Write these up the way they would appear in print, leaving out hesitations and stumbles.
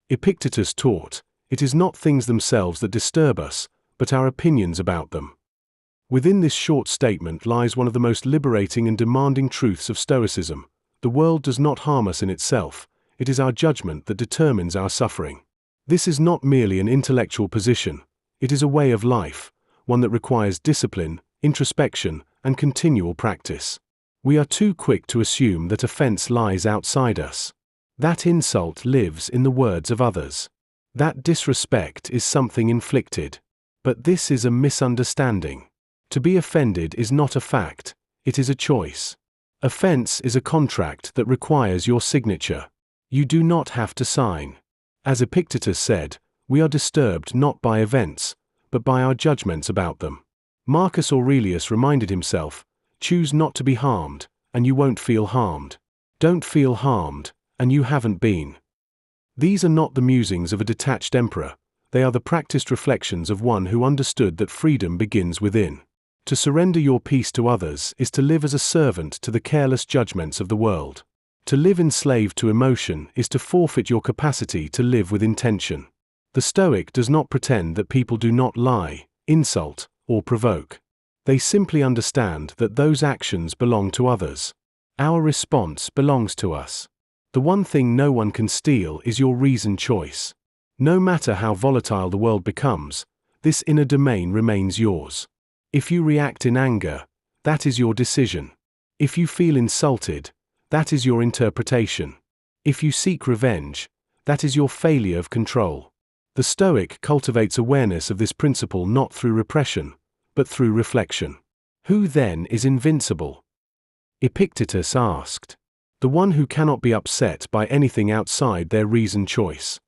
Epictetus taught, "It is not things themselves that disturb us, but our opinions about them." Within this short statement lies one of the most liberating and demanding truths of Stoicism. The world does not harm us in itself, it is our judgment that determines our suffering. This is not merely an intellectual position, it is a way of life, one that requires discipline, introspection, and continual practice. We are too quick to assume that offense lies outside us. That insult lives in the words of others. That disrespect is something inflicted. But this is a misunderstanding. To be offended is not a fact, it is a choice. Offense is a contract that requires your signature. You do not have to sign. As Epictetus said, we are disturbed not by events, but by our judgments about them. Marcus Aurelius reminded himself, "Choose not to be harmed, and you won't feel harmed. Don't feel harmed, and you haven't been." These are not the musings of a detached emperor, they are the practiced reflections of one who understood that freedom begins within. To surrender your peace to others is to live as a servant to the careless judgments of the world. To live enslaved to emotion is to forfeit your capacity to live with intention. The Stoic does not pretend that people do not lie, insult, or provoke. They simply understand that those actions belong to others. Our response belongs to us. The one thing no one can steal is your reasoned choice. No matter how volatile the world becomes, this inner domain remains yours. If you react in anger, that is your decision. If you feel insulted, that is your interpretation. If you seek revenge, that is your failure of control. The Stoic cultivates awareness of this principle not through repression, but through reflection. Who then is invincible? Epictetus asked. The one who cannot be upset by anything outside their reasoned choice.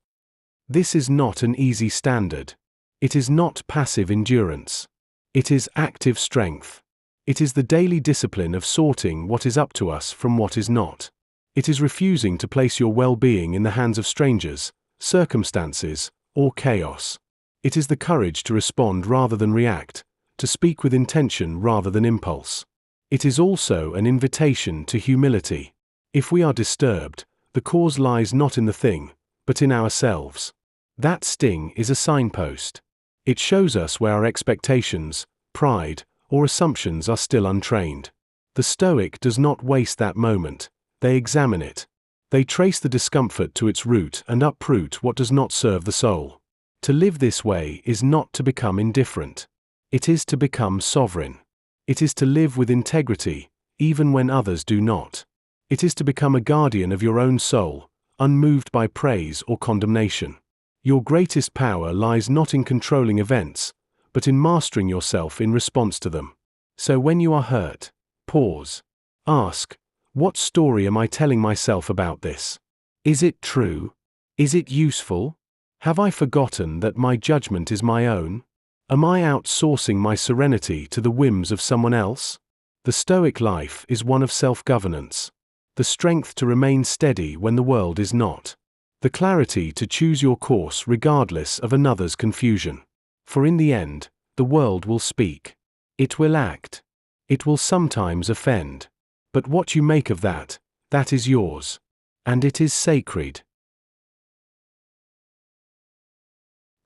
This is not an easy standard. It is not passive endurance. It is active strength. It is the daily discipline of sorting what is up to us from what is not. It is refusing to place your well-being in the hands of strangers, circumstances, or chaos. It is the courage to respond rather than react, to speak with intention rather than impulse. It is also an invitation to humility. If we are disturbed, the cause lies not in the thing, but in ourselves. That sting is a signpost. It shows us where our expectations, pride, or assumptions are still untrained. The Stoic does not waste that moment, they examine it. They trace the discomfort to its root and uproot what does not serve the soul. To live this way is not to become indifferent. It is to become sovereign. It is to live with integrity, even when others do not. It is to become a guardian of your own soul, unmoved by praise or condemnation. Your greatest power lies not in controlling events, but in mastering yourself in response to them. So when you are hurt, pause. Ask, what story am I telling myself about this? Is it true? Is it useful? Have I forgotten that my judgment is my own? Am I outsourcing my serenity to the whims of someone else? The Stoic life is one of self-governance. The strength to remain steady when the world is not. The clarity to choose your course regardless of another's confusion. For in the end, the world will speak. It will act. It will sometimes offend. But what you make of that, that is yours. And it is sacred.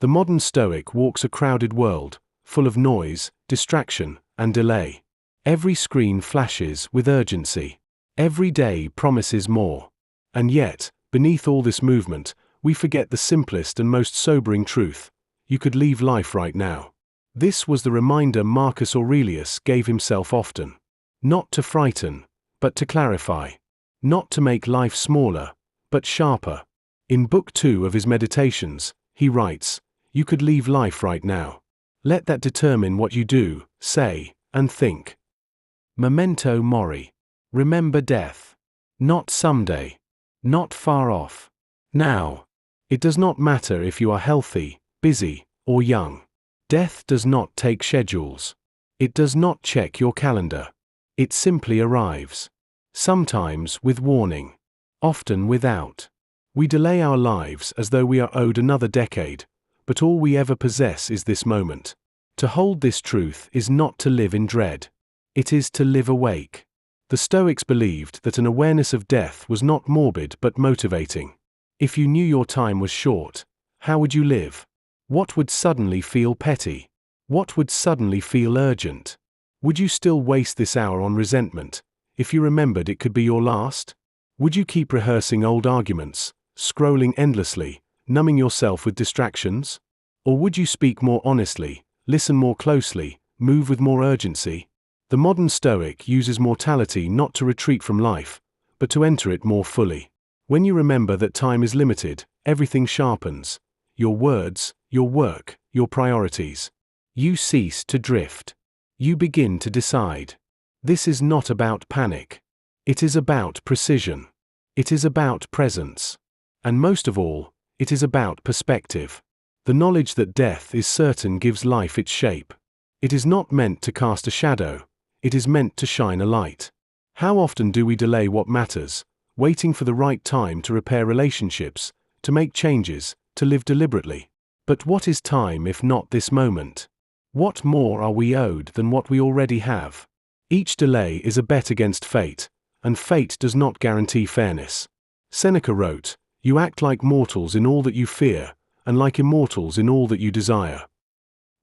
The modern Stoic walks a crowded world, full of noise, distraction, and delay. Every screen flashes with urgency. Every day promises more. And yet, beneath all this movement, we forget the simplest and most sobering truth: you could leave life right now. This was the reminder Marcus Aurelius gave himself often. Not to frighten, but to clarify. Not to make life smaller, but sharper. In Book 2 of his Meditations, he writes, "You could leave life right now. Let that determine what you do, say, and think. Memento mori. Remember death. Not someday. Not far off. Now. It does not matter if you are healthy, busy, or young. Death does not take schedules. It does not check your calendar. It simply arrives. Sometimes with warning. Often without. We delay our lives as though we are owed another decade, but all we ever possess is this moment. To hold this truth is not to live in dread. It is to live awake. The Stoics believed that an awareness of death was not morbid but motivating. If you knew your time was short, how would you live? What would suddenly feel petty? What would suddenly feel urgent? Would you still waste this hour on resentment, if you remembered it could be your last? Would you keep rehearsing old arguments, scrolling endlessly, numbing yourself with distractions? Or would you speak more honestly, listen more closely, move with more urgency? The modern Stoic uses mortality not to retreat from life, but to enter it more fully. When you remember that time is limited, everything sharpens. Your words, your work, your priorities. You cease to drift. You begin to decide. This is not about panic. It is about precision. It is about presence. And most of all, it is about perspective. The knowledge that death is certain gives life its shape. It is not meant to cast a shadow. It is meant to shine a light. How often do we delay what matters, waiting for the right time to repair relationships, to make changes, to live deliberately? But what is time if not this moment? What more are we owed than what we already have? Each delay is a bet against fate, and fate does not guarantee fairness. Seneca wrote, "You act like mortals in all that you fear, and like immortals in all that you desire."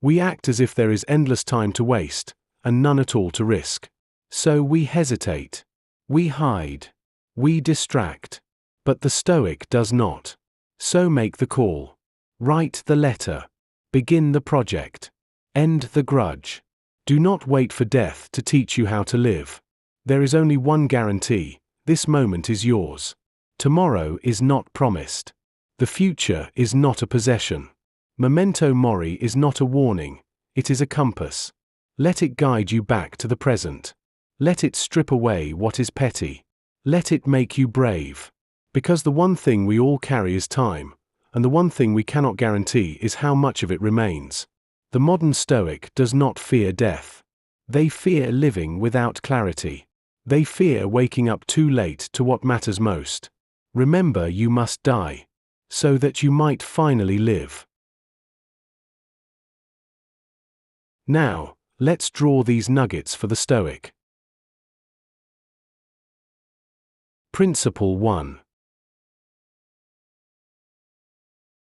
We act as if there is endless time to waste, and none at all to risk. So we hesitate. We hide. We distract. But the Stoic does not. So make the call. Write the letter. Begin the project. End the grudge. Do not wait for death to teach you how to live. There is only one guarantee: this moment is yours. Tomorrow is not promised. The future is not a possession. Memento mori is not a warning, it is a compass. Let it guide you back to the present. Let it strip away what is petty. Let it make you brave. Because the one thing we all carry is time, and the one thing we cannot guarantee is how much of it remains. The modern Stoic does not fear death. They fear living without clarity. They fear waking up too late to what matters most. Remember, you must die, so that you might finally live. Now, let's draw these nuggets for the Stoic. Principle 1.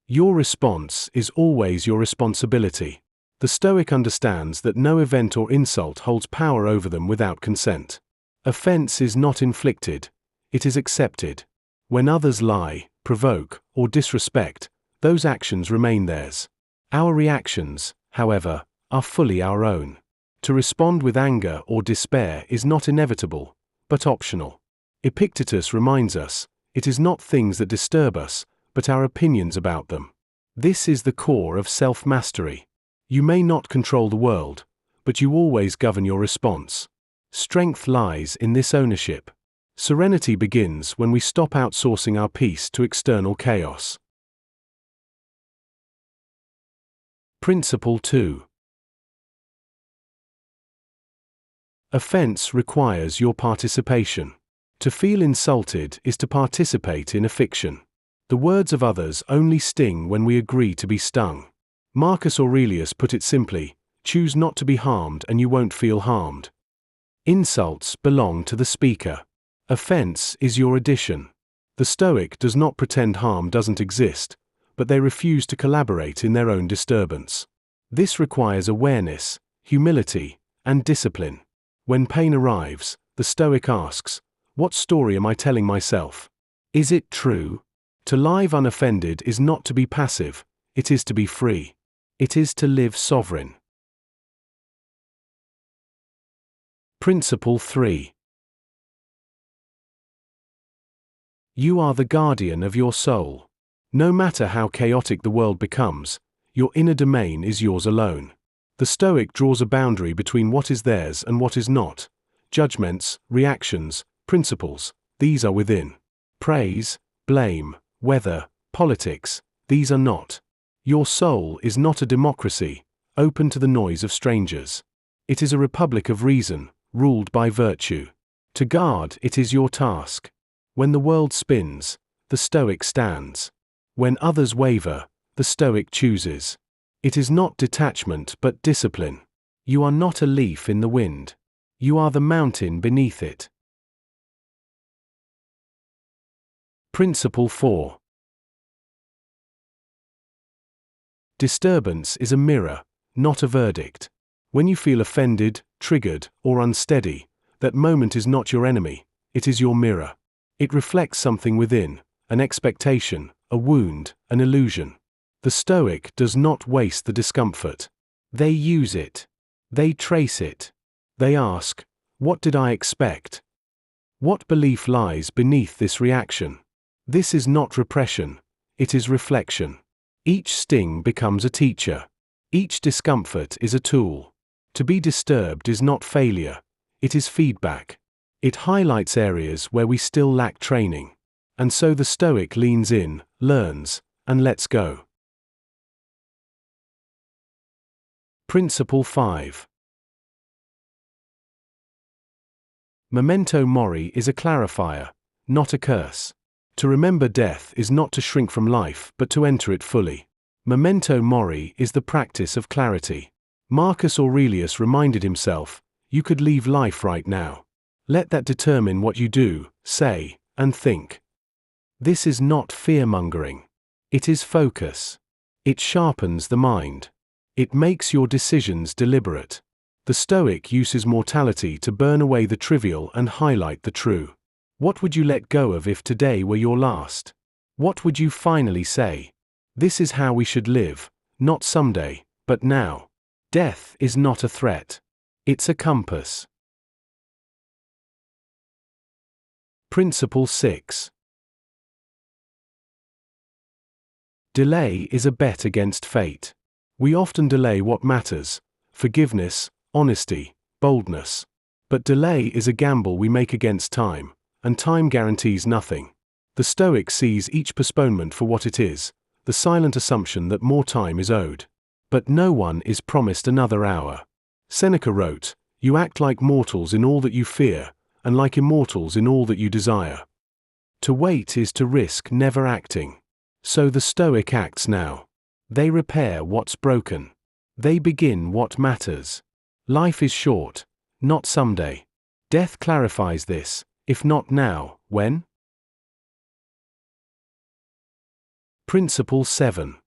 Your response is always your responsibility. The Stoic understands that no event or insult holds power over them without consent. Offense is not inflicted, it is accepted. When others lie, provoke, or disrespect, those actions remain theirs. Our reactions, however, are fully our own. To respond with anger or despair is not inevitable, but optional. Epictetus reminds us, it is not things that disturb us, but our opinions about them. This is the core of self-mastery. You may not control the world, but you always govern your response. Strength lies in this ownership. Serenity begins when we stop outsourcing our peace to external chaos. Principle 2. Offense requires your participation. To feel insulted is to participate in a fiction. The words of others only sting when we agree to be stung. Marcus Aurelius put it simply, choose not to be harmed and you won't feel harmed. Insults belong to the speaker. Offense is your addition. The Stoic does not pretend harm doesn't exist, but they refuse to collaborate in their own disturbance. This requires awareness, humility, and discipline. When pain arrives, the Stoic asks, what story am I telling myself? Is it true? To live unoffended is not to be passive, it is to be free. It is to live sovereign. Principle 3. You are the guardian of your soul. No matter how chaotic the world becomes, your inner domain is yours alone. The Stoic draws a boundary between what is theirs and what is not. Judgments, reactions, principles, these are within. Praise, blame, weather, politics, these are not. Your soul is not a democracy, open to the noise of strangers. It is a republic of reason, ruled by virtue. To guard it is your task. When the world spins, the Stoic stands. When others waver, the Stoic chooses. It is not detachment but discipline. You are not a leaf in the wind. You are the mountain beneath it. Principle 4. Disturbance is a mirror, not a verdict. When you feel offended, triggered, or unsteady, that moment is not your enemy, it is your mirror. It reflects something within, an expectation, a wound, an illusion. The Stoic does not waste the discomfort. They use it. They trace it. They ask, what did I expect? What belief lies beneath this reaction? This is not repression, it is reflection. Each sting becomes a teacher. Each discomfort is a tool. To be disturbed is not failure, it is feedback. It highlights areas where we still lack training. And so the Stoic leans in, learns, and lets go. Principle 5. Memento mori is a clarifier, not a curse. To remember death is not to shrink from life but to enter it fully. Memento mori is the practice of clarity. Marcus Aurelius reminded himself, you could leave life right now. Let that determine what you do, say, and think. This is not fear-mongering. It is focus. It sharpens the mind. It makes your decisions deliberate. The Stoic uses mortality to burn away the trivial and highlight the true. What would you let go of if today were your last? What would you finally say? This is how we should live, not someday, but now. Death is not a threat. It's a compass. Principle 6. Delay is a bet against fate. We often delay what matters: forgiveness, honesty, boldness. But delay is a gamble we make against time, and time guarantees nothing. The Stoic sees each postponement for what it is, the silent assumption that more time is owed. But no one is promised another hour. Seneca wrote, "You act like mortals in all that you fear, and like immortals in all that you desire." To wait is to risk never acting. So the Stoic acts now. They repair what's broken. They begin what matters. Life is short, not someday. Death clarifies this. If not now, when? Principle 7.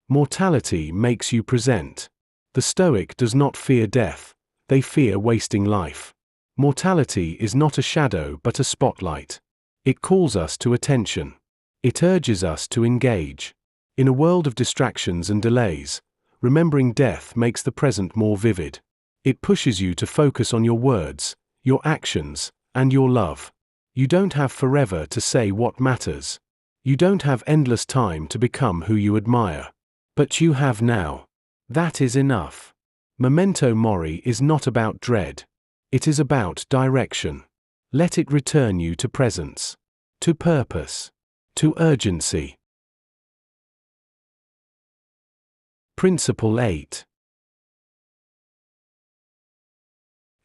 Mortality makes you present. The Stoic does not fear death, they fear wasting life. Mortality is not a shadow but a spotlight. It calls us to attention. It urges us to engage. In a world of distractions and delays, remembering death makes the present more vivid. It pushes you to focus on your words, your actions, and your love. You don't have forever to say what matters. You don't have endless time to become who you admire. But you have now. That is enough. Memento mori is not about dread. It is about direction. Let it return you to presence, to purpose, to urgency. Principle 8.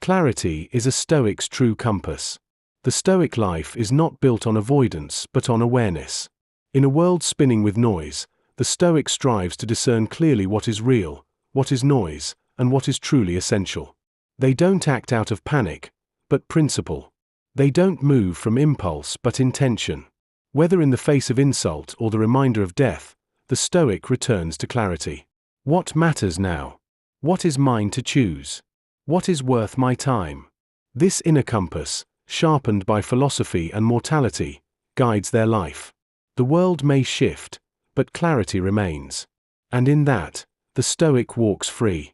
Clarity is a Stoic's true compass. The Stoic life is not built on avoidance but on awareness. In a world spinning with noise, the Stoic strives to discern clearly what is real, what is noise, and what is truly essential. They don't act out of panic, but principle. They don't move from impulse but intention. Whether in the face of insult or the reminder of death, the Stoic returns to clarity. What matters now? What is mine to choose? What is worth my time? This inner compass, sharpened by philosophy and mortality, guides their life. The world may shift, but clarity remains. And in that, the Stoic walks free.